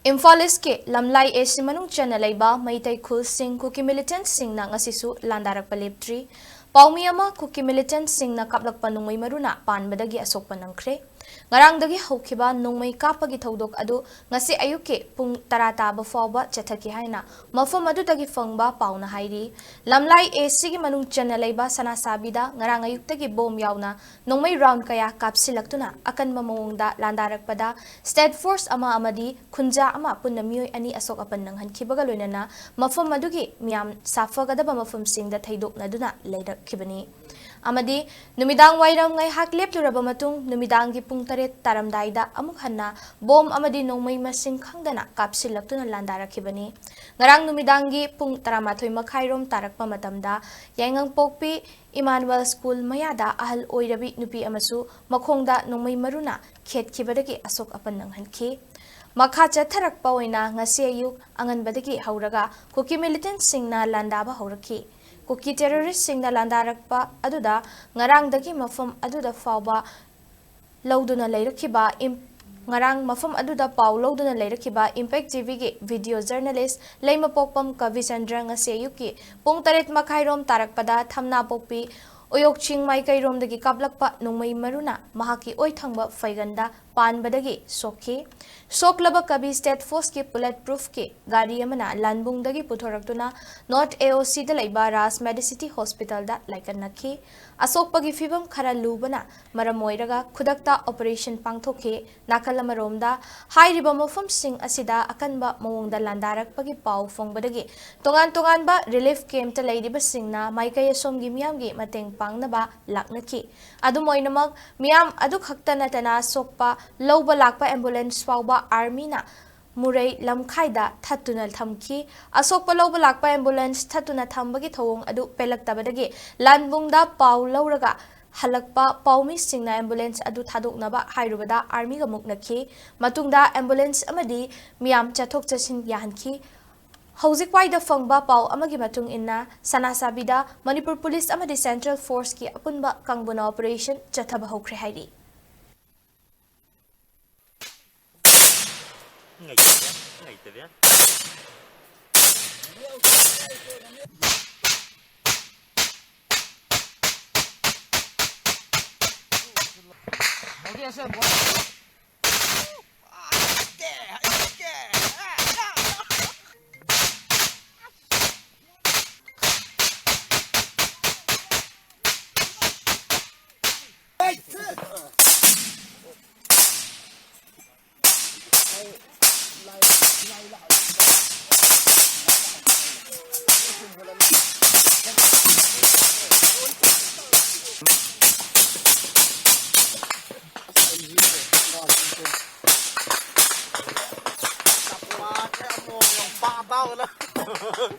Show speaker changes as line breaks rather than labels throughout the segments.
Imphal ke lamlai esi manung chana laiba maitai khul sing Kuki militant singna ngasisu Landarakpa Leptri Paomee ama Kuki militant singna kaplakpa nongmei Maruna Pankhre asokpa nangkhre ngarangdagi haukiba nongmei kapagi thodok adu ngasi ayuke pung tara taba phaoba chathaki haina mafam adudagi fangba pauna hairi lamlai esi gi manung chana laiba Sanasabi da ngarang ayuktagi bom yaona nongmei round kaya kapsilaktuna akanba makhongda Landarakpada state force ama amadi khunja ama punna meeoi ani asok apan nanghankibaga loinana mafam adugi miyam safagadaba mafam singda thaidoknaduna leirakkhibani amadi numidang wairam ngai hak lepturaba matung numidangi pung taret taramdaida amuk hanna bom amadi nongmei masing khangdana kapsilaktuna landarakhibani ngarang numidangi pung 13 makhairom tarakpa matamda yaingang pokpi Emmanuel School mayada ahal oirabi nupi amasu makhongda nongmei Maruna khetkibadagi asok apan nanghanki makha chatharakpa oina ngasi ayuk anganbadagi hauraga Kuki militant singna landaba haurakhi Kuki terrorist Singna Landarakpa aduda ngarangdagi mafam aduda phaoba lauduna leirakhiba ngarang mafam aduda pau lauduna leirakhiba Impact TV ge video journalist leima pokpam Kavi Chandra ngasi ayuki pung 8 makhairom tarakpada thamna pokpi oyok chingmai kairom dagi kaplakpa nongmei Maruna mahaki oi thangba faiganda panbadagi sokhi soklaba Kavi state force ke bulletproof ke gari amana lanbung dagi puthoraktuna North AOC da laiba Ras Medicity Hospital da laikanakhi asokpagi fibam khara lubana maramoiraga khudakta operation pangthokhe nakalamaromda hairiba mofam sing asida akanba mawongda Landarakpagi pau fongbadagi tongan ba relief camp ta leiriba singna maikai somgi miyamgi mateng pangnaba laknaki adumoinamak miyam adu khakta natana sokpa lauba lakpa ambulance phaoba army na Murai lamkhaida thatuna thamki asokpa lauba lakpa ambulance thatuna thambagi thawong adu pelaktabadagi lanbungda pau lauraga halakpa Paomee Singna ambulance adu thadoknaba hairubada army ga muknakhi matungda ambulance amadi miyam chathok chasin yahanki Hauzik waida fangba pau amagi matung inna Sanasabi da Manipur police amadi central force ki apunba kangbuna operation chathaba hokre hairi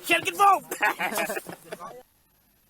Can't get involved!